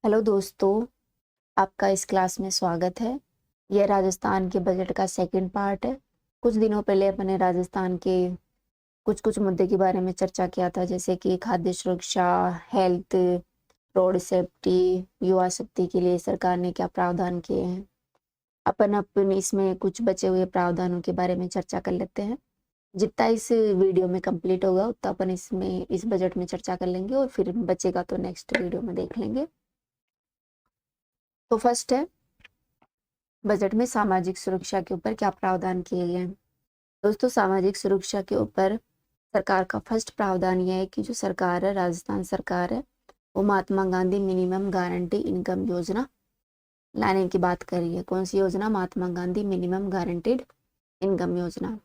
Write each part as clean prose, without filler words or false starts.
Hello दोस्तों, आपका इस क्लास में स्वागत है। यह राजस्थान के बजट का सेकंड पार्ट है। कुछ दिनों पहले अपने राजस्थान के कुछ कुछ मुद्दे के बारे में चर्चा किया था, जैसे कि खाद्य सुरक्षा, हेल्थ, रोड सेफ्टी, युवा शक्ति के लिए सरकार ने क्या प्रावधान किए हैं। अपन इसमें कुछ बचे हुए प्रावधानों के बारे में चर्चा कर लेते हैं। जितना इस वीडियो में कंप्लीट होगा उतना अपन इसमें इस बजट में चर्चा कर लेंगे, और फिर बचेगा तो नेक्स्ट वीडियो में देख लेंगे। तो फर्स्ट है, बजट में सामाजिक सुरक्षा के ऊपर क्या प्रावधान किए गए हैं। दोस्तों, सामाजिक सुरक्षा के ऊपर सरकार का फर्स्ट प्रावधान यह है कि जो सरकार है, राजस्थान सरकार है, वो Mahatma Gandhi minimum guarantee income योजना लाने की बात कर रही है। कौन सी योजना? Mahatma Gandhi minimum guaranteed income योजना।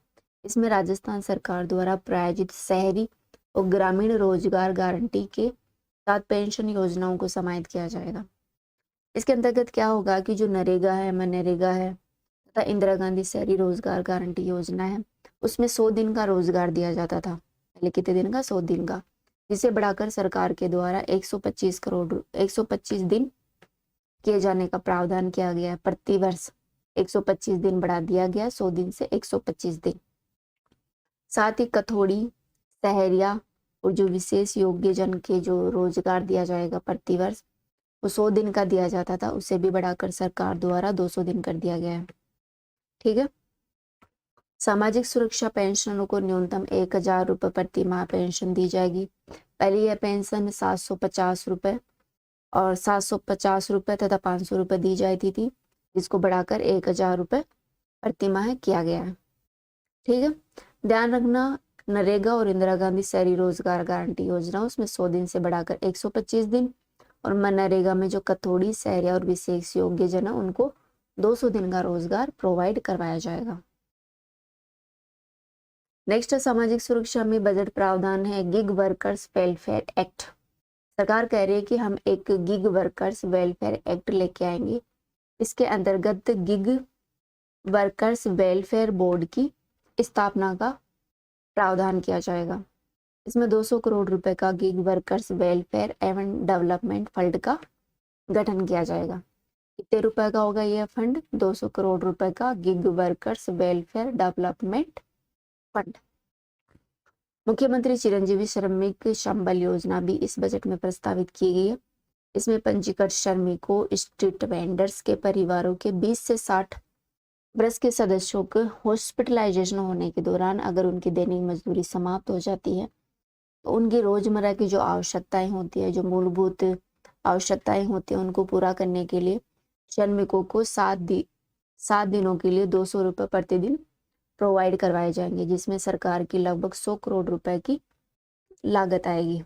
इसमें राजस्थान सरकार द्वारा प्रायोजित शहरी और ग्रामीण रोजगार गारंटी के साथ पेंशन योजनाओं को समाहित किया जाएगा। इसके अंतर्गत क्या होगा कि जो नरेगा है, मनरेगा है तथा इंदिरा गांधी शहरी रोजगार गारंटी योजना है, उसमें 100 दिन का रोजगार दिया जाता था। पहले कितने दिन का? 100 दिन का, जिसे बढ़ाकर सरकार के द्वारा 125 दिन किए जाने का प्रावधान किया गया है। प्रति वर्ष 125 दिन बढ़ा दिया गया, 100 दिन से 125 दिन। साथ ही कथोड़ी, सहरिया और जो विशेष योग्य जन के जो रोजगार दिया जाएगा प्रति वर्ष, वो 100 दिन का दिया जाता था, उसे भी बढ़ाकर सरकार द्वारा 200 दिन कर दिया गया है। ठीक है। सामाजिक सुरक्षा पेंशनरों को न्यूनतम 1000 रुपये प्रति माह पेंशन दी जाएगी। पहले यह पेंशन 750 रुपये और 750 रुपये तथा 500 रुपये दी जाती थी, जिसको बढ़ाकर 1000 रुपये प्रति माह किया गया है। ठीक है। ध्यान रखना, नरेगा और इंदिरा गांधी शहरी रोजगार गारंटी योजना, उसमें 100 दिन से बढ़ाकर 125 दिन, और मनरेगा में जो कथोड़ी, सहरिया और विशेष योग्य जन है, उनको 200 दिन का रोजगार प्रोवाइड करवाया जाएगा। नेक्स्ट, सामाजिक सुरक्षा में बजट प्रावधान है गिग वर्कर्स वेलफेयर एक्ट। सरकार कह रही है कि हम एक गिग वर्कर्स वेलफेयर एक्ट लेके आएंगे। इसके अंतर्गत गिग वर्कर्स वेलफेयर बोर्ड की स्थापना का प्रावधान किया जाएगा। इसमें 200 करोड़ रुपए का गिग वर्कर्स वेलफेयर एवं डेवलपमेंट फंड का गठन किया जाएगा। कितने रुपए का होगा यह फंड? 200 करोड़ रुपए का gig workers welfare development fund. मुख्यमंत्री चिरंजीवी श्रमिक संबल योजना भी इस बजट में प्रस्तावित की गई है। इसमें पंजीकृत श्रमिकों, स्ट्रीट वेंडर्स के परिवारों के 20 से 60 वर्ष के सदस्यों को हॉस्पिटलाइजेशन होने के दौरान अगर उनकी दैनिक मजदूरी समाप्त हो जाती है, तो उनकी रोजमर्रा की जो आवश्यकताएं होती है, जो मूलभूत आवश्यकताएं होती है, उनको पूरा करने के लिए श्रमिकों को 7 दिनों के लिए 200 रुपये प्रतिदिन प्रोवाइड करवाए जाएंगे, जिसमें सरकार की लगभग 100 करोड़ रुपए की लागत आएगी।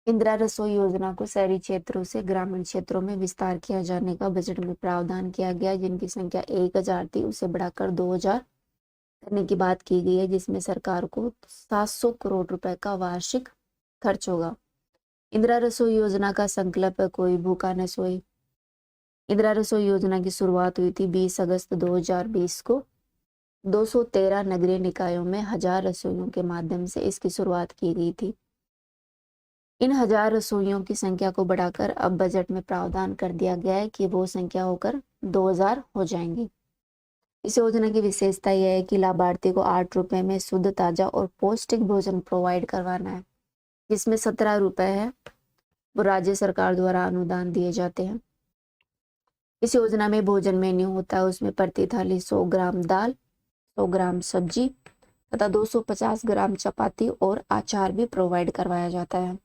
इंदिरा रसोई योजना को शहरी क्षेत्रों से ग्रामीण क्षेत्रों में विस्तार किया जाने का बजट में प्रावधान किया गया। जिनकी संख्या 1000 थी, उसे बढ़ाकर 2000 करने की बात की गई है, जिसमें सरकार को 700 करोड़ रुपए का वार्षिक खर्च होगा। इंदिरा रसोई योजना का संकल्प है कोई भूखा न सोए। इंदिरा रसोई योजना की शुरुआत हुई थी 20 अगस्त 2020 को। 213 नगरीय निकायों में 1000 रसोइयों के माध्यम से इसकी शुरुआत की गई थी। इन 1000 रसोइयों की संख्या को बढ़ाकर अब बजट में प्रावधान कर दिया गया है कि वो संख्या होकर 2000 हो जाएंगी। इस योजना की विशेषता यह है कि लाभार्थी को 8 रुपए में शुद्ध, ताजा और पौष्टिक भोजन प्रोवाइड करवाना है, जिसमें 17 रुपए है वो राज्य सरकार द्वारा अनुदान दिए जाते हैं। इस योजना में भोजन मेन्यू होता है, उसमें प्रति थाली 100 ग्राम दाल, 100 ग्राम सब्जी तथा 250 ग्राम चपाती और अचार भी प्रोवाइड करवाया जाता है।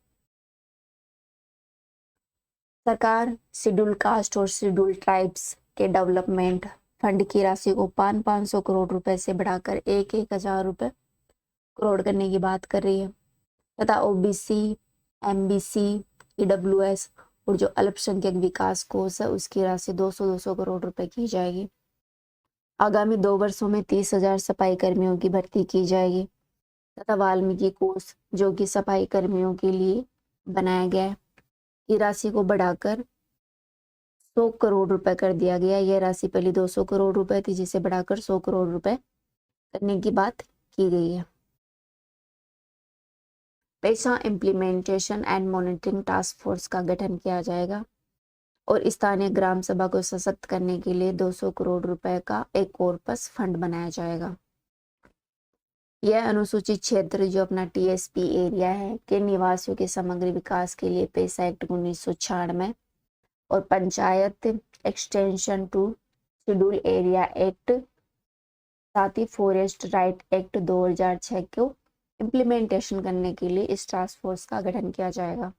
सरकार शेड्यूल कास्ट और शेड्यूल ट्राइब्स के डेवलपमेंट फंड की राशि को 500 करोड़ रुपए से बढ़ाकर 1000 रुपए करोड़ करने की बात कर रही है, तथा ओबीसी, एमबीसी, ईडब्ल्यूएस और जो अल्पसंख्यक विकास कोष है, उसकी राशि 200 करोड़ रुपए की जाएगी। आगामी 2 वर्षों में 30,000 सफाई कर्मियों की भर्ती की जाएगी, तथा वाल्मीकि कोष जो कि सफाई कर्मियों के लिए बनाया गया है, की राशि को बढ़ाकर 100 करोड़ रुपए कर दिया गया। यह राशि पहले 200 करोड़ रुपए थी, जिसे बढ़ाकर 100 करोड़ रुपए करने की बात की गई है। पेशा implementation and monitoring task force का गठन किया जाएगा और स्थानीय ग्राम सभा को सशक्त करने के लिए 200 करोड़ रुपए का एक कॉर्पस फंड बनाया जाएगा। यह अनुसूचित क्षेत्र जो अपना टीएसपी एरिया है के निवासियों के समग्र विकास के लिए पेशा एक्ट 1996 और panchayat extension to schedule area act, साथ ही फॉरेस्ट राइट एक्ट 2006 को इम्प्लीमेंटेशन करने के लिए इस टास्क फोर्स का गठन किया जाएगा।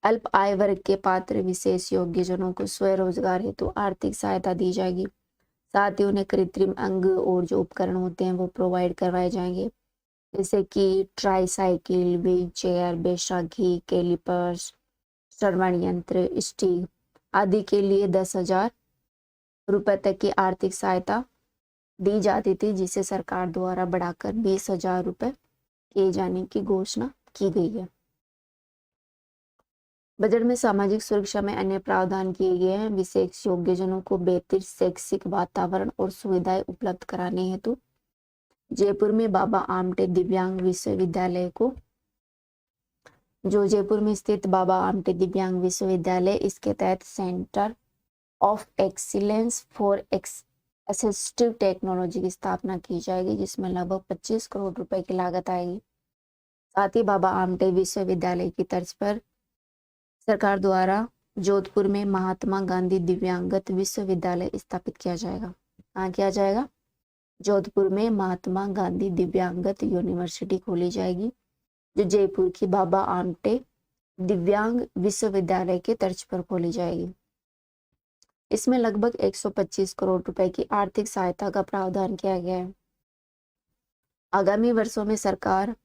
अल्प आय वर्ग के पात्र विशेष योग्यजनों को स्वरोजगार हेतु आर्थिक सहायता दी जाएगी। साथ ही उन्हें कृत्रिम अंग और जो उपकरण होते हैं वो प्रोवाइड करवाए जाएंगे, जैसे कि ट्राईसाइकिल, व्हील चेयर, बैसाखी, कैलिपर्स, श्रवण यंत्र, स्टिक आदि के लिए 10,000 रुपए तक की आर्थिक सहायता दी जाती थी, जिसे सरकार द्वारा बढ़ाकर 20,000 रुपए किए जाने की घोषणा की गई है। बजट में सामाजिक सुरक्षा में अन्य प्रावधान किए गए हैं। विशेष योग्यजनों को बेहतर शैक्षिक वातावरण और सुविधाएं उपलब्ध कराने हेतु जयपुर में बाबा आमटे दिव्यांग विश्वविद्यालय को, जो जयपुर में स्थित बाबा आमटे दिव्यांग विश्वविद्यालय, इसके तहत centre of excellence for assistive technology की स्थापना की जाएगी, जिसमें लगभग 25 करोड़ रुपए की लागत आएगी। साथ ही बाबा आमटे विश्वविद्यालय की तर्ज पर सरकार द्वारा जोधपुर में महात्मा गांधी दिव्यांगत विश्वविद्यालय स्थापित किया जाएगा। कहाँ किया जाएगा? जोधपुर में महात्मा गांधी दिव्यांगत यूनिवर्सिटी खोली जाएगी, जो जयपुर की बाबा आमटे दिव्यांग विश्वविद्यालय के तर्ज पर खोली जाएगी। इसमें लगभग 125 करोड़ रुपए की आर्थिक सहायता का प्रावधान किया गया है। आगामी वर्षों में सरकार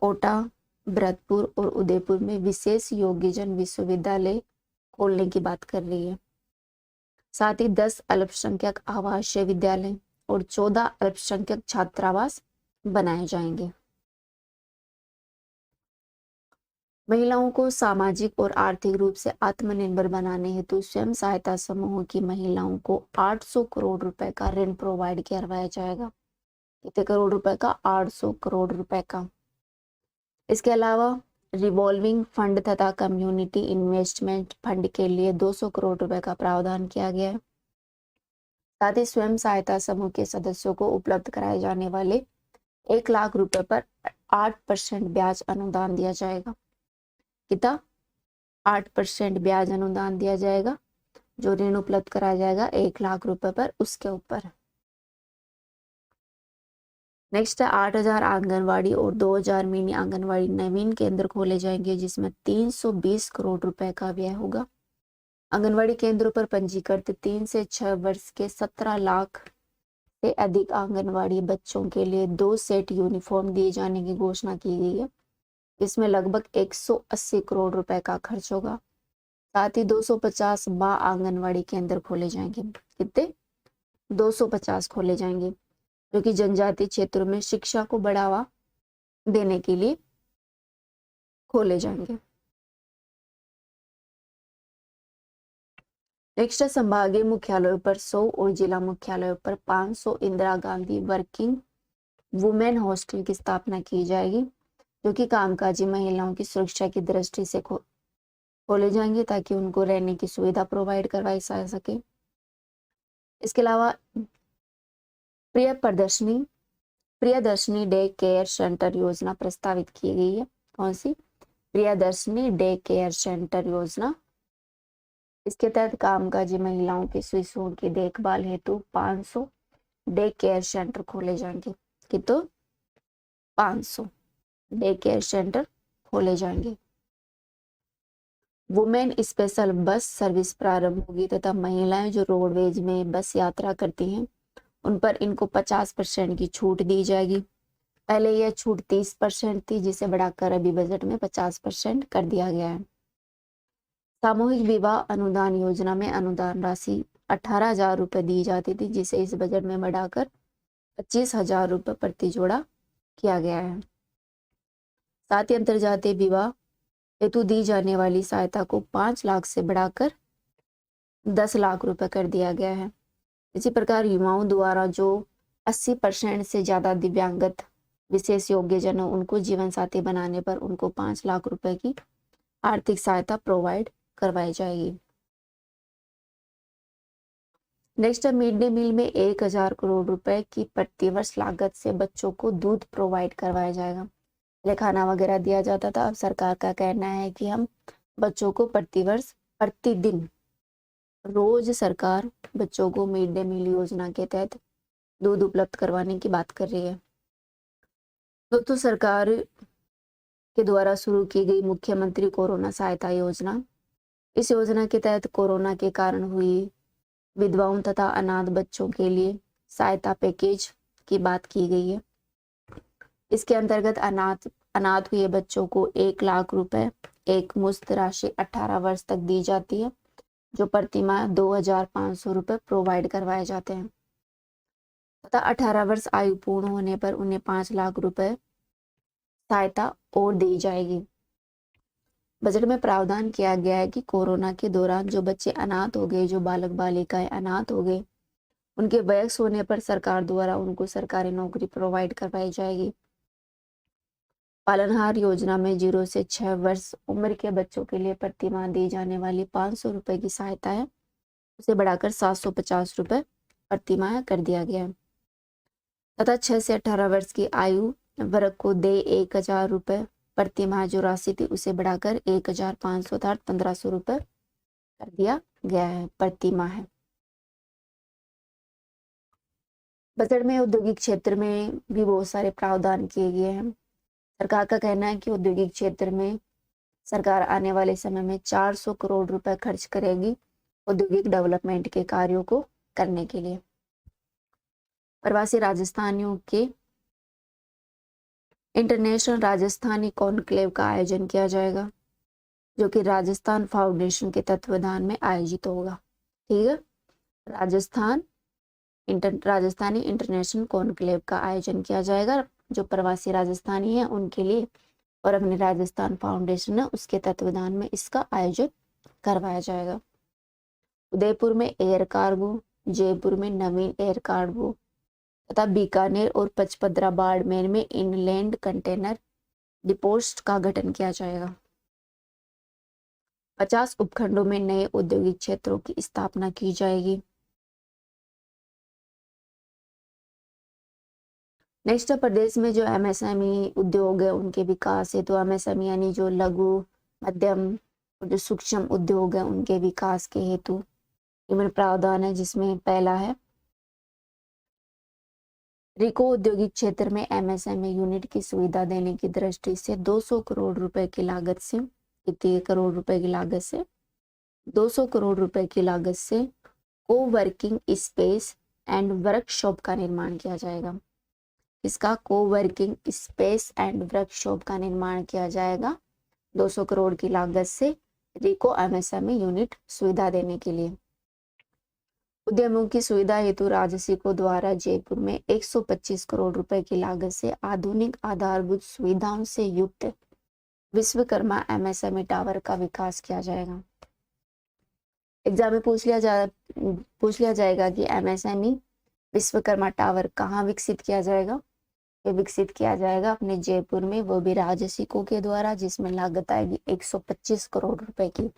कोटा, भरतपुर और उदयपुर में विशेष योग्यजन विश्वविद्यालय खोलने की बात कर रही है। साथ ही 10 अल्पसंख्यक आवासीय विद्यालय और 14 अल्पसंख्यक छात्रावास बनाए जाएंगे। महिलाओं को सामाजिक और आर्थिक रूप से आत्मनिर्भर बनाने हेतु स्वयं सहायता समूहों की महिलाओं को 800 करोड़ रुपए का ऋण प्रोवाइड करवाया जाएगा। कितने करोड़ रुपए का? 800 करोड़ रुपए का। इसके अलावा रिवॉल्विंग फंड तथा कम्युनिटी इन्वेस्टमेंट फंड के लिए 200 करोड़ रुपए का प्रावधान किया गया है। साथ ही स्वयं सहायता समूह के सदस्यों को उपलब्ध कराए जाने वाले 1 लाख रुपए पर 8% ब्याज अनुदान दिया जाएगा। कितना? 8% ब्याज अनुदान दिया जाएगा। जो ऋण उपलब्ध कराया जाएगा 1 लाख रुपए पर, उसके ऊपर। नेक्स्ट है 8,000 आंगनवाड़ी और 2,000 मिनी आंगनवाड़ी नवीन केंद्र खोले जाएंगे, जिसमें 320 करोड़ रुपए का व्यय होगा। आंगनवाड़ी केंद्रों पर पंजीकृत 3 से 6 वर्ष के 17 लाख से अधिक आंगनवाड़ी बच्चों के लिए 2 सेट यूनिफॉर्म दिए जाने की घोषणा की गई है। इसमें लगभग 180 करोड़ रुपए का खर्च होगा। साथ ही 250 माँ आंगनवाड़ी केंद्र खोले जाएंगे। कितने? 250 खोले जाएंगे, जो कि जनजातीय क्षेत्रों में शिक्षा को बढ़ावा देने के लिए खोले जाएंगे। नेक्स्ट है संभागीय मुख्यालयों पर 100 और जिला मुख्यालयों पर 500 Indira Gandhi working women hostel की स्थापना की जाएगी, जो कि कामकाजी महिलाओं की सुरक्षा की दृष्टि से खोले जाएंगे, ताकि उनको रहने की सुविधा प्रोवाइड करवाई जा सके। इसके अलावा प्रियदर्शनी डे केयर सेंटर योजना प्रस्तावित की गई है। कौन सी? प्रियदर्शनी डे केयर सेंटर योजना। इसके तहत कामकाजी महिलाओं के शिशुओं की देखभाल हेतु 500 डे केयर सेंटर खोले जाएंगे। कितने? 500 डे केयर सेंटर खोले जाएंगे। वुमेन स्पेशल बस सर्विस प्रारंभ होगी तथा महिलाएं जो रोडवेज में बस यात्रा करती हैं उन पर इनको 50% की छूट दी जाएगी। पहले यह छूट 30% थी, जिसे बढ़ाकर अभी बजट में 50% कर दिया गया है। सामूहिक विवाह अनुदान योजना में अनुदान राशि 18,000 रुपए दी जाती थी, जिसे इस बजट में बढ़ाकर 25,000 रुपए प्रति जोड़ा किया गया है। साथ ही अंतरजातीय विवाह हेतु दी जाने वाली सहायता को 5 लाख से बढ़ाकर 10 लाख रुपए कर दिया गया है। इसी प्रकार युवाओं द्वारा जो 80% से ज्यादा दिव्यांगत विशेष योग्यजनों उनको जीवन साथी बनाने पर उनको 5 लाख रुपए की आर्थिक सहायता प्रोवाइड करवाई जाएगी। नेक्स्ट है मिड डे मील में 1,000 करोड़ रुपए की प्रतिवर्ष लागत से बच्चों को दूध प्रोवाइड करवाया जाएगा। पहले खाना वगैरह दिया जाता था, अब सरकार का कहना है कि हम बच्चों को प्रतिवर्ष प्रतिदिन रोज सरकार बच्चों को मिड डे मील योजना के तहत दूध उपलब्ध करवाने की बात कर रही है। दोस्तों सरकार के द्वारा शुरू की गई मुख्यमंत्री कोरोना सहायता योजना, इस योजना के तहत कोरोना के कारण हुई विधवाओं तथा अनाथ बच्चों के लिए सहायता पैकेज की बात की गई है। इसके अंतर्गत अनाथ हुए बच्चों को 1 लाख रुपए एक मुश्त राशि 18 वर्ष तक दी जाती है, जो प्रतिमाह 2,500 रुपए प्रोवाइड करवाए जाते हैं तथा 18 वर्ष आयु पूर्ण होने पर उन्हें 5 लाख रुपए सहायता और दी जाएगी। बजट में प्रावधान किया गया है कि कोरोना के दौरान जो बच्चे अनाथ हो गए, जो बालक बालिकाएं अनाथ हो गए, उनके वयस्क होने पर सरकार द्वारा उनको सरकारी नौकरी प्रोवाइड करवाई जाएगी। पालनहार योजना में 0 से 6 वर्ष उम्र के बच्चों के लिए प्रतिमाह दी जाने वाली 500 रुपए की सहायता है, उसे बढ़ाकर 750 रुपए प्रतिमाह कर दिया गया है तथा 6 से 18 वर्ष की आयु वर्ग को दे 1,000 रुपए प्रतिमाह जो राशि थी उसे बढ़ाकर 1,500 अर्थात 1,500 रुपए कर दिया गया है प्रतिमाह। बजट में औद्योगिक क्षेत्र में भी बहुत सारे प्रावधान किए गए हैं। सरकार का कहना है कि औद्योगिक क्षेत्र में सरकार आने वाले समय में 400 करोड़ रुपए खर्च करेगी औद्योगिक डेवलपमेंट के कार्यों को करने के लिए। प्रवासी राजस्थानियों के इंटरनेशनल राजस्थानी कॉन्क्लेव का आयोजन किया जाएगा, जो कि राजस्थान फाउंडेशन के तत्वावधान में आयोजित होगा। ठीक है, राजस्थानी इंटरनेशनल कॉन्क्लेव का आयोजन किया जाएगा, जो प्रवासी राजस्थानी है उनके लिए, और अपने राजस्थान फाउंडेशन है उसके तत्वावधान में इसका आयोजन करवाया जाएगा। उदयपुर में एयर कार्गो, जयपुर में नवीन एयर कार्गो तथा बीकानेर और पचपदरा बाड़मेर में इनलैंड कंटेनर डिपोट्स का गठन किया जाएगा। 50 उपखंडों में नए औद्योगिक क्षेत्रों की स्थापना की जाएगी। नेक्स्ट प्रदेश में जो एमएसएमई उद्योग है उनके विकास है, तो एमएसएमई यानी जो लघु मध्यम और जो सूक्ष्म उद्योग है उनके विकास के हेतु निम्न प्रावधान है, जिसमें पहला है रिको औद्योगिक क्षेत्र में एमएसएमई यूनिट की सुविधा देने की दृष्टि से 200 करोड़ रुपए की लागत से 200 करोड़ रुपए की लागत से कोवर्किंग स्पेस एंड वर्कशॉप का निर्माण किया जाएगा। इसका कोवर्किंग स्पेस एंड वर्कशॉप का निर्माण किया जाएगा 200 करोड़ की लागत से रिको एमएसएमई यूनिट सुविधा देने के लिए। उद्यमों की सुविधा हेतु राजसिको द्वारा जयपुर में 125 करोड़ रुपए की लागत से आधुनिक आधारभूत सुविधाओं से युक्त विश्वकर्मा एमएसएमई टावर का विकास किया जाएगा। एग्जाम में पूछ लिया जाएगा कि एमएसएमई विश्वकर्मा टावर कहाँ विकसित किया जाएगा। ये विकसित किया जाएगा अपने जयपुर में, वो भी राजसिको के द्वारा, जिसमें लागत आएगी 125 करोड़ रुपए की।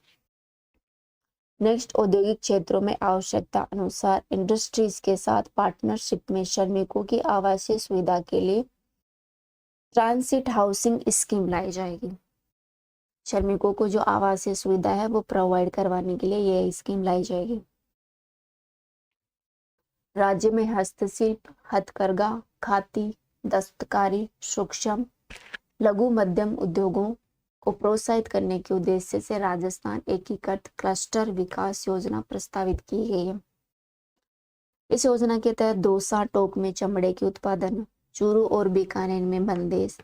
नेक्स्ट, औद्योगिक क्षेत्रों में आवश्यकता अनुसार इंडस्ट्रीज के साथ पार्टनरशिप में श्रमिकों की आवासीय सुविधा के लिए ट्रांसिट हाउसिंग स्कीम लाई जाएगी। श्रमिकों को जो आवासीय सुविधा है वो प्रोवाइड करवाने के लिए यह स्कीम लाई जाएगी। राज्य में हस्तशिल्प, हथकरघा, खादी, दस्तकारी, सूक्ष्म लघु मध्यम उद्योगों को प्रोत्साहित करने के उद्देश्य से राजस्थान एकीकृत क्लस्टर विकास योजना प्रस्तावित की गई है। इस योजना के तहत दौसा टोंक में चमड़े के उत्पादन, चूरू और बीकानेर में बंदेज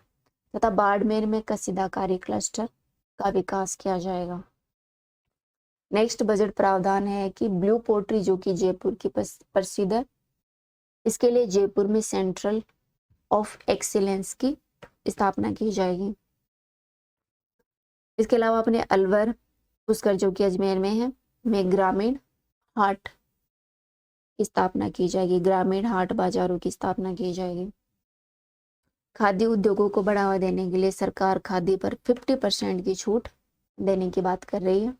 तथा बाड़मेर में कसीदाकारी क्लस्टर का विकास किया जाएगा। नेक्स्ट बजट प्रावधान है कि ब्लू पोट्री, जो कि जयपुर की प्रसिद्ध है, इसके लिए जयपुर में सेंट्रल ऑफ एक्सीलेंस की स्थापना की जाएगी। इसके अलावा अपने अलवर पुष्कर, जो कि अजमेर में है, में ग्रामीण हाट की स्थापना की जाएगी। ग्रामीण हाट बाजारों की स्थापना की जाएगी। खाद्य उद्योगों को बढ़ावा देने के लिए सरकार खाद्य पर 50% की छूट देने की बात कर रही है।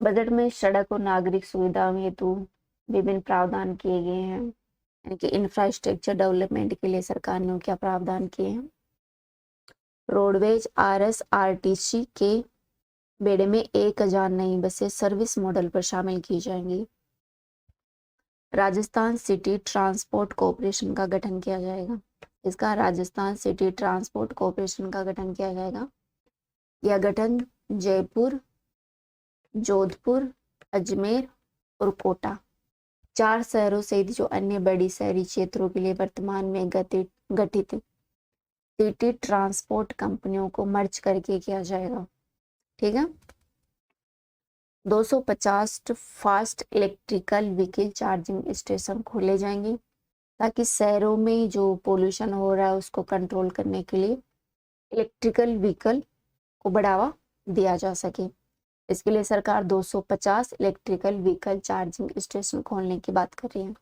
बजट में सड़क और नागरिक सुविधाओं हेतु विभिन्न प्रावधान किए गए हैं, यानी कि इंफ्रास्ट्रक्चर डेवलपमेंट के लिए सरकार ने क्या प्रावधान किए हैं। रोडवेज RSRTC के बेड़े में 1000 नई बसें सर्विस मॉडल पर शामिल की जाएंगी। राजस्थान सिटी ट्रांसपोर्ट कॉरपोरेशन का गठन किया जाएगा। इसका राजस्थान सिटी ट्रांसपोर्ट कॉरपोरेशन का गठन किया जाएगा। यह गठन जयपुर, जोधपुर, अजमेर और कोटा 4 शहरों सहित जो अन्य बड़ी शहरी क्षेत्रों के लिए वर्तमान में गठित सिटी ट्रांसपोर्ट कंपनियों को मर्ज करके किया जाएगा। ठीक है। 250 fast electrical vehicle charging station खोले जाएंगे ताकि शहरों में जो पोल्यूशन हो रहा है उसको कंट्रोल करने के लिए इलेक्ट्रिकल व्हीकल को बढ़ावा दिया जा सके। इसके लिए सरकार 250 इलेक्ट्रिकल व्हीकल चार्जिंग स्टेशन खोलने की बात कर रही है।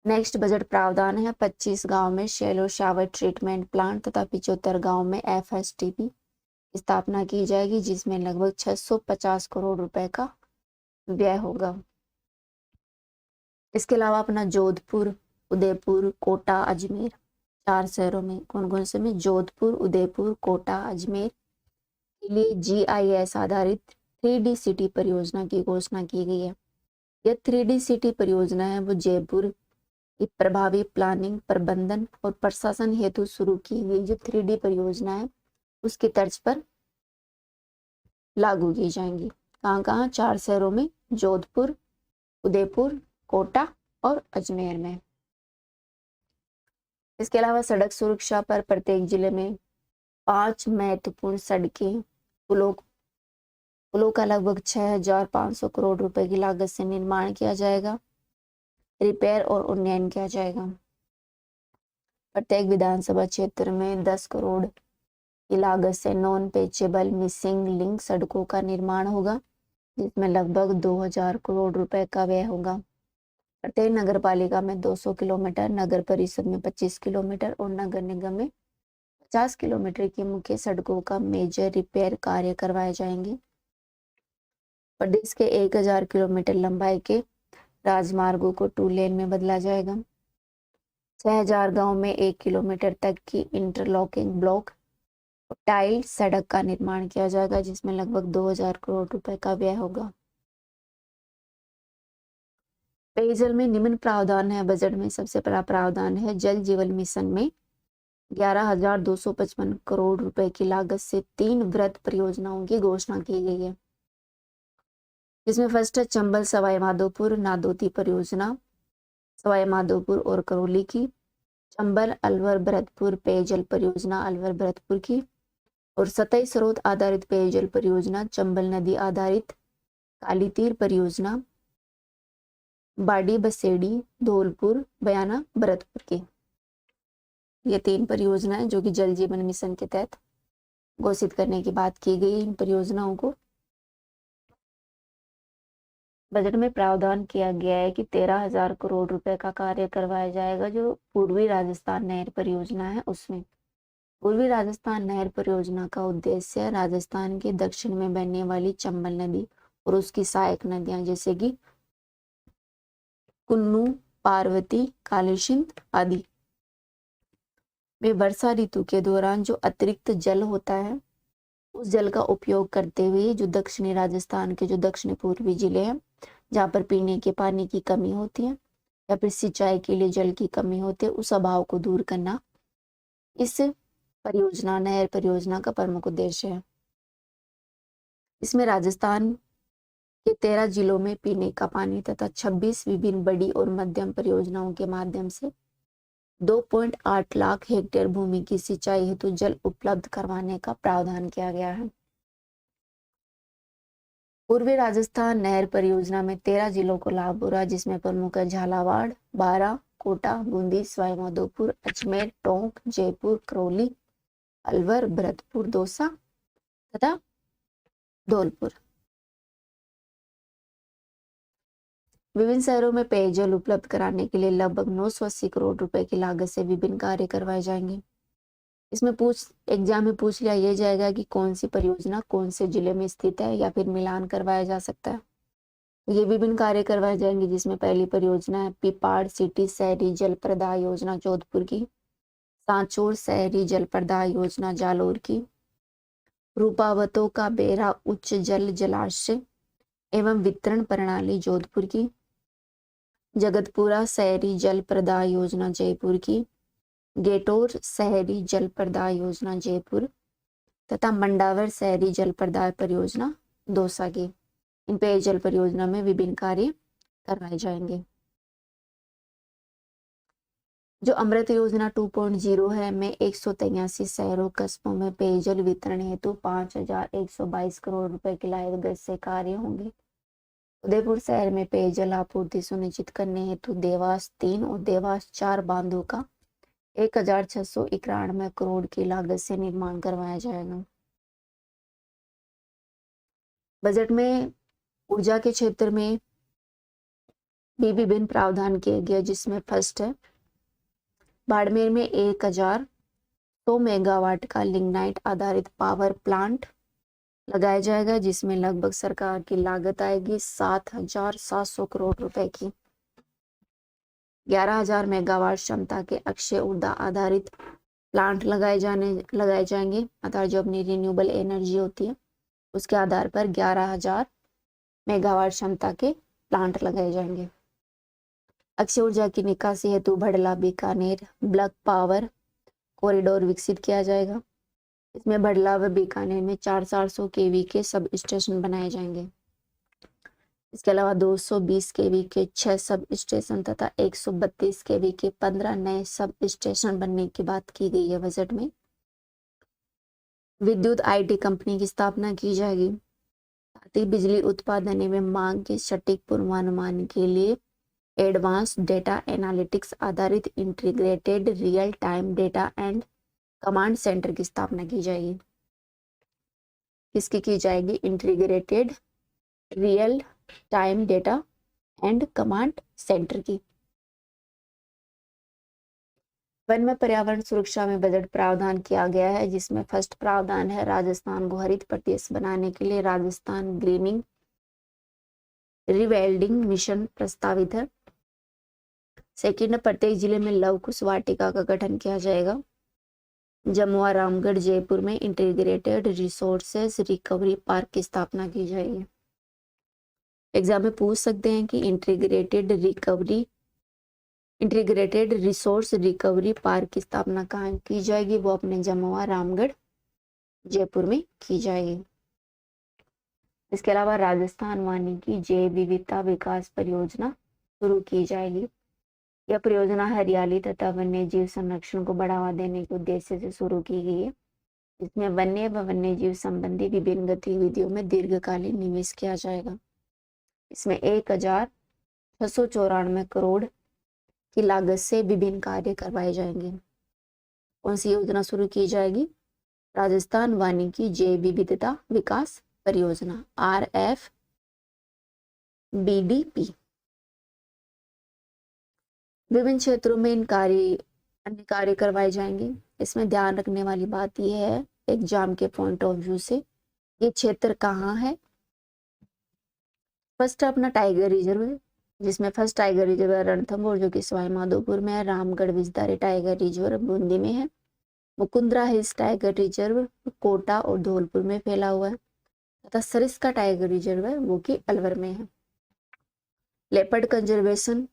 नेक्स्ट बजट प्रावधान है 25 गांव में शैलो शावर ट्रीटमेंट प्लांट तथा 75 गांव में FSTP स्थापना की जाएगी, जिसमें लगभग 650 करोड़ रुपए का व्यय होगा। इसके अलावा अपना जोधपुर, उदयपुर, कोटा, अजमेर 4 शहरों में कौन कौन से में जोधपुर, उदयपुर, कोटा, अजमेर के लिए GIS आधारित 3D सिटी परियोजना की घोषणा की गई है। यह 3D सिटी परियोजना है वो जयपुर की प्रभावी प्लानिंग, प्रबंधन और प्रशासन हेतु शुरू की गई जो 3D परियोजना है उसकी तर्ज पर लागू की जाएंगी। कहाँ कहाँ? 4 शहरों में, जोधपुर, उदयपुर, कोटा और अजमेर में। इसके अलावा सड़क सुरक्षा पर प्रत्येक जिले में 5 महत्वपूर्ण सड़कें, पुलों का लगभग 6500 करोड़ रुपए की लागत से निर्माण किया जाएगा, रिपेयर और उन्नयन किया जाएगा। प्रत्येक विधानसभा क्षेत्र में 10 करोड़ की लागत से नॉन पेचेबल मिसिंग लिंक सड़कों का निर्माण होगा, जिसमें लगभग 2000 करोड़ रुपए का व्यय होगा। प्रत्येक नगर पालिका में 200 किलोमीटर, नगर परिषद में 25 किलोमीटर और नगर निगम में 50 किलोमीटर की मुख्य सड़कों का मेजर रिपेयर कार्य करवाए जाएंगे। प्रदेश के 1000 किलोमीटर लंबाई के राजमार्गों को 2 लेन में बदला जाएगा। 6000 गांव में 1 किलोमीटर तक की इंटरलॉकिंग ब्लॉक टाइल सड़क का निर्माण किया जाएगा, जिसमें लगभग 2000 करोड़ रुपए का व्यय होगा। पेयजल में निम्न प्रावधान है। बजट में सबसे बड़ा प्रावधान है जल जीवन मिशन में 11,255 करोड़ रुपए की लागत से 3 वृहद परियोजनाओं की घोषणा की गई है, जिसमें फर्स्ट है चंबल सवाई माधोपुर नादोती परियोजना, सवाई माधोपुर और करौली की, चंबल अलवर भरतपुर पेयजल परियोजना अलवर भरतपुर की, और सतही स्रोत आधारित पेयजल परियोजना चंबल नदी आधारित काली तीर परियोजना बाड़ी बसेड़ी धौलपुर बयाना भरतपुर की। ये 3 परियोजनाएं जो कि जल जीवन मिशन के तहत घोषित करने की बात की गई। इन परियोजनाओं को बजट में प्रावधान किया गया है कि 13,000 करोड़ रुपए का कार्य करवाया जाएगा जो पूर्वी राजस्थान नहर परियोजना है उसमें। पूर्वी राजस्थान नहर परियोजना का उद्देश्य राजस्थान के दक्षिण में बहने वाली चंबल नदी और उसकी सहायक नदियां जैसे कि कुन्नू, पार्वती, कालीसिंध आदि में वर्षा ऋतु के दौरान जो अतिरिक्त जल होता है उस जल का उपयोग करते हुए जो दक्षिणी राजस्थान के जो दक्षिण पूर्वी जिले हैं जहाँ पर पीने के पानी की कमी होती है या फिर सिंचाई के लिए जल की कमी होती है, उस अभाव को दूर करना इस परियोजना नहर परियोजना का प्रमुख उद्देश्य है। इसमें राजस्थान के 13 जिलों में पीने का पानी तथा 26 विभिन्न बड़ी और मध्यम परियोजनाओं के माध्यम से 2.8 लाख हेक्टेयर भूमि की सिंचाई हेतु जल उपलब्ध करवाने का प्रावधान किया गया है। पूर्वी राजस्थान नहर परियोजना में 13 जिलों को लाभ हो रहा है, जिसमें प्रमुख है झालावाड़, बारां, कोटा, बूंदी, सवाई माधोपुर, अजमेर, टोंक, जयपुर, करौली, अलवर, भरतपुर, दौसा तथा धौलपुर। विभिन्न शहरों में पेयजल उपलब्ध कराने के लिए लगभग 980 करोड़ रुपए की लागत से विभिन्न कार्य करवाए जाएंगे। इसमें एग्जाम में पूछ लिया ये जाएगा कि कौन सी परियोजना कौन से जिले में स्थित है, या फिर मिलान करवाया जा सकता है। ये विभिन्न कार्य करवाए जाएंगे, जिसमें पहली परियोजना है पिपाड़ सिटी शहरी जल प्रदाय योजना जोधपुर की, सांचौर शहरी जल प्रदाय योजना जालोर की, रूपावतों का बेरा उच्च जल जलाशय एवं वितरण प्रणाली जोधपुर की, जगतपुरा शहरी जल प्रदाय योजना जयपुर की, गेटोर शहरी जल प्रदाय योजना जयपुर तथा मंडावर शहरी जल प्रदाय परियोजना दौसा की। इन पेयजल परियोजना में विभिन्न कार्य करवाए जाएंगे। जो अमृत योजना 2.0 है में 183 शहरों कस्बों में पेयजल वितरण हेतु 5,122 करोड़ रुपए की लागत से कार्य होंगे। उदयपुर शहर में पेयजल आपूर्ति सुनिश्चित करने हेतु देवास 3 और देवास 4 बांधों का 1,691 करोड़ की लागत से निर्माण करवाया जाएगा। बजट में ऊर्जा के क्षेत्र में भी विभिन्न प्रावधान किए गए, जिसमें फर्स्ट है बाड़मेर में 1,100 मेगावाट का लिग्नाइट आधारित पावर प्लांट लगाया जाएगा, जिसमें लगभग सरकार की लागत आएगी 7,700 करोड़ रुपए की। 11,000 मेगावाट क्षमता के अक्षय ऊर्जा आधारित प्लांट लगाए जाएंगे, अर्थात जो अपनी रिन्यूएबल एनर्जी होती है उसके आधार पर 11,000 मेगावाट क्षमता के प्लांट लगाए जाएंगे। अक्षय ऊर्जा की निकासी हेतु Bhadla Bikaner block power corridor विकसित किया जाएगा। इसमें भड़ला व बीकानेर में 400 केवी के सब स्टेशन बनाए जाएंगे। इसके अलावा 220 केवी के 6 सब स्टेशन तथा 132 केवी के 15 नए सब स्टेशन बनने की बात की गई है बजट में। विद्युत आईटी कंपनी की स्थापना की जाएगी। साथ ही बिजली उत्पादन एवं मांग के सटीक पूर्वानुमान के लिए एडवांस डेटा एनालिटिक्स आधारित integrated real time data and command centre की स्थापना की जाएगी। किसकी की जाएगी? Integrated real time data and command centre की। वन में पर्यावरण सुरक्षा में बजट प्रावधान किया गया है, जिसमें फर्स्ट प्रावधान है राजस्थान को हरित प्रदेश बनाने के लिए राजस्थान ग्रीनिंग रिवेल्डिंग मिशन प्रस्तावित है। सेकंड, प्रत्येक जिले में लव कुश वाटिका का गठन किया जाएगा। जमुआ रामगढ़ जयपुर में इंटीग्रेटेड रिसोर्सेज रिकवरी पार्क की स्थापना की जाएगी। एग्जाम में पूछ सकते हैं कि इंटीग्रेटेड रिसोर्स रिकवरी पार्क की स्थापना कहाँ की जाएगी? वो अपने जमुआ रामगढ़ जयपुर में की जाएगी। इसके अलावा राजस्थान वानिकी जैव विविधता विकास परियोजना शुरू की जाएगी। यह परियोजना हरियाली तथा वन्य जीव संरक्षण को बढ़ावा देने के उद्देश्य से शुरू की गई है। इसमें वन्य व वन्य जीव संबंधी विभिन्न गतिविधियों में दीर्घकालीन निवेश किया जाएगा। इसमें 1,694 करोड़ की लागत से विभिन्न कार्य करवाए जाएंगे। कौन सी योजना शुरू की जाएगी? राजस्थान वानिकी जैव विविधता विकास परियोजना RFBDP। विभिन्न क्षेत्रों में अन्य कार्य करवाए जाएंगे। इसमें ध्यान रखने वाली बात यह है एग्जाम के पॉइंट ऑफ व्यू से, ये क्षेत्र कहाँ है? फर्स्ट अपना टाइगर रिजर्व है, जिसमें फर्स्ट टाइगर रिजर्व है रणथंभौर जो कि सवाई माधोपुर में है। रामगढ़ विस्तारी टाइगर रिजर्व बूंदी में है। Mukundra hills tiger reserve Kota और धौलपुर में फैला हुआ है तथा सरिस्का टाइगर रिजर्व है वो कि अलवर में है। लेपर्ड कंजर्वेशन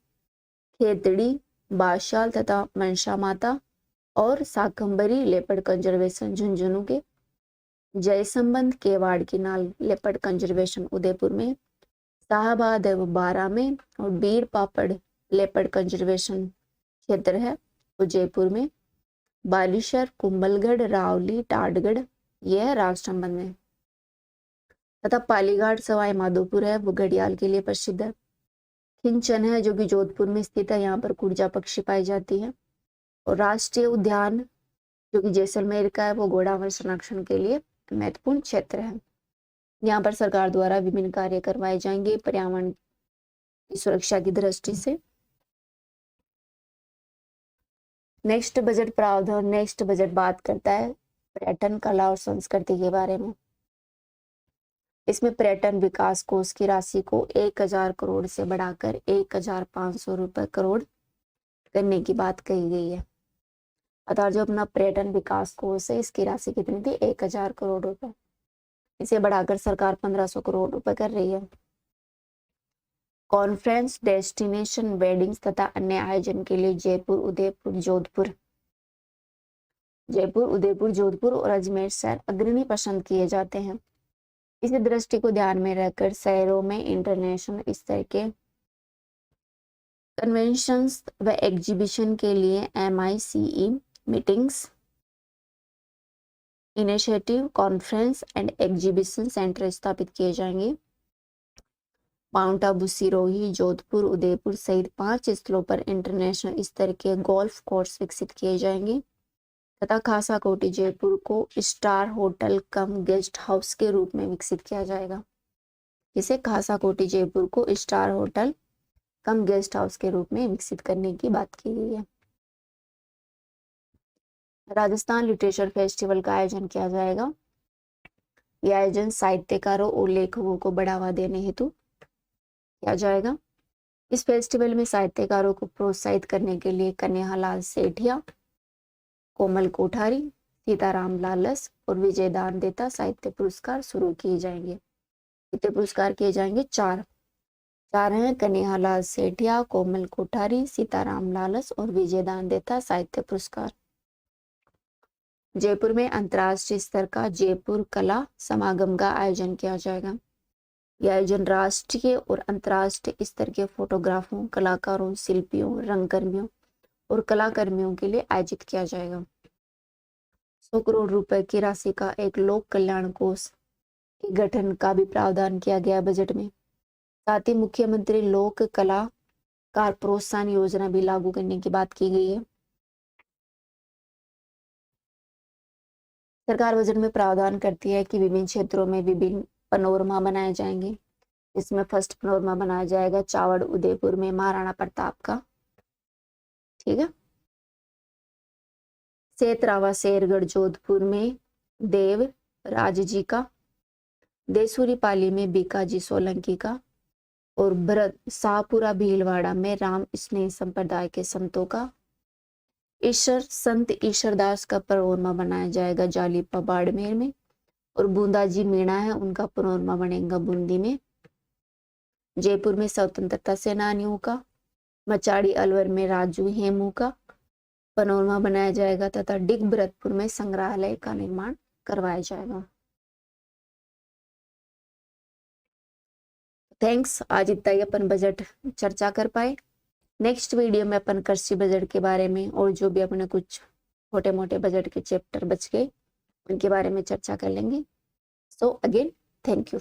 खेतड़ी बादशाल तथा मनसा माता और शाकंभरी लेपर्ड कंजर्वेशन झुंझुनू के। जयसंबंध केवाड़ की नाल लेपर्ड कंजर्वेशन उदयपुर में। शाहबाद बारा में और बीर पापड़ लेपर्ड कंजर्वेशन क्षेत्र है वो जयपुर में। बालीशर कुंभलगढ़ रावली टाटगढ़ यह है राजसमंद में तथा पालीघाट सवाई माधोपुर है वो घड़ियाल के लिए प्रसिद्ध है। खिंचन है जो कि जोधपुर में स्थित है, यहाँ पर कुर्जा पक्षी पाई जाती है। और राष्ट्रीय उद्यान जो कि जैसलमेर का है वो घोड़ावल संरक्षण के लिए महत्वपूर्ण क्षेत्र है। यहाँ पर सरकार द्वारा विभिन्न कार्य करवाए जाएंगे। पर्यावरण सुरक्षा की दृष्टि से। नेक्स्ट बजट प्रावधान, नेक्स्ट बजट बात करता है पर्यटन, कला और संस्कृति के बारे में। इसमें पर्यटन विकास कोष की राशि को 1000 करोड़ से बढ़ाकर 1500 रुपए करोड़ करने की बात कही गई है। अर्थात जो अपना पर्यटन विकास कोष है, इसकी राशि कितनी थी? 1000 करोड़ रुपए। इसे बढ़ाकर सरकार 1500 करोड़ रुपए कर रही है। कॉन्फ्रेंस, डेस्टिनेशन, वेडिंग्स तथा अन्य आयोजन के लिए जयपुर, उदयपुर, जोधपुर और अजमेर शहर अग्रणी पसंद किए जाते हैं। इसी दृष्टि को ध्यान में रखकर शहरों में इंटरनेशनल स्तर के कन्वेंशंस व एग्जीबिशन के लिए MICE meetings, initiative, conference and exhibition centre स्थापित किए जाएंगे। माउंट आबू, सिरोही, जोधपुर, उदयपुर सहित 5 स्थलों पर इंटरनेशनल स्तर के गोल्फ कोर्स विकसित किए जाएंगे तथा खासा कोटी जयपुर को स्टार होटल कम गेस्ट हाउस के रूप में विकसित किया जाएगा। इसे खासा कोटी जयपुर को स्टार होटल कम गेस्ट हाउस के रूप में विकसित करने की बात की गई है। राजस्थान लिटरेचर फेस्टिवल का आयोजन किया जाएगा। यह आयोजन साहित्यकारों और लेखकों को बढ़ावा देने हेतु किया जाएगा। इस फेस्टिवल में साहित्यकारों को प्रोत्साहित करने के लिए कन्हैयालाल सेठिया, कोमल कोठारी, सीताराम लालस और विजय दान देता साहित्य पुरस्कार शुरू किए जाएंगे। कितने पुरस्कार किए जाएंगे? 4 हैं। कन्हैयालाल सेठिया, कोमल कोठारी, सीताराम लालस और विजय दान देता साहित्य पुरस्कार। जयपुर में अंतर्राष्ट्रीय स्तर का जयपुर कला समागम का आयोजन किया जाएगा। यह आयोजन राष्ट्रीय और अंतर्राष्ट्रीय स्तर के फोटोग्राफरों, कलाकारों, शिल्पियों, रंगकर्मियों और कलाकर्मियों के लिए आयोजित किया जाएगा। 100 करोड़ रुपए की राशि का एक लोक कल्याण कोष के गठन का भी प्रावधान किया गया बजट में। साथ ही मुख्यमंत्री लोक कलाकार प्रोत्साहन योजना भी लागू करने की बात की गई है। सरकार बजट में प्रावधान करती है कि विभिन्न क्षेत्रों में विभिन्न पनोरमा बनाए जाएंगे। इसमें फर्स्ट पनोरमा बनाया जाएगा चावड़ उदयपुर में महाराणा प्रताप का, ठीक है। सेतरावा शेरगढ़ जोधपुर में देव राज जी का, देसूरी पाली में बीकाजी सोलंकी का और भरत शाहपुरा भीलवाड़ा में राम स्नेह संप्रदाय के संतों का। संत ईश्वरदास का पनोरमा बनाया जाएगा जालीपा बाड़मेर में और बूंदा जी मीणा है, उनका पनोरमा बनेगा बूंदी में। जयपुर में स्वतंत्रता सेनानियों का, मचाड़ी अलवर में राजू हेमू का पनोरमा बनाया जाएगा तथा डिग भरतपुर में संग्रहालय का निर्माण करवाया जाएगा। थैंक्स, आज इतना ही अपन बजट चर्चा कर पाए। नेक्स्ट वीडियो में अपन कृषि बजट के बारे में और जो भी अपने कुछ छोटे मोटे बजट के चैप्टर बच गए उनके बारे में चर्चा कर लेंगे। So again thank you.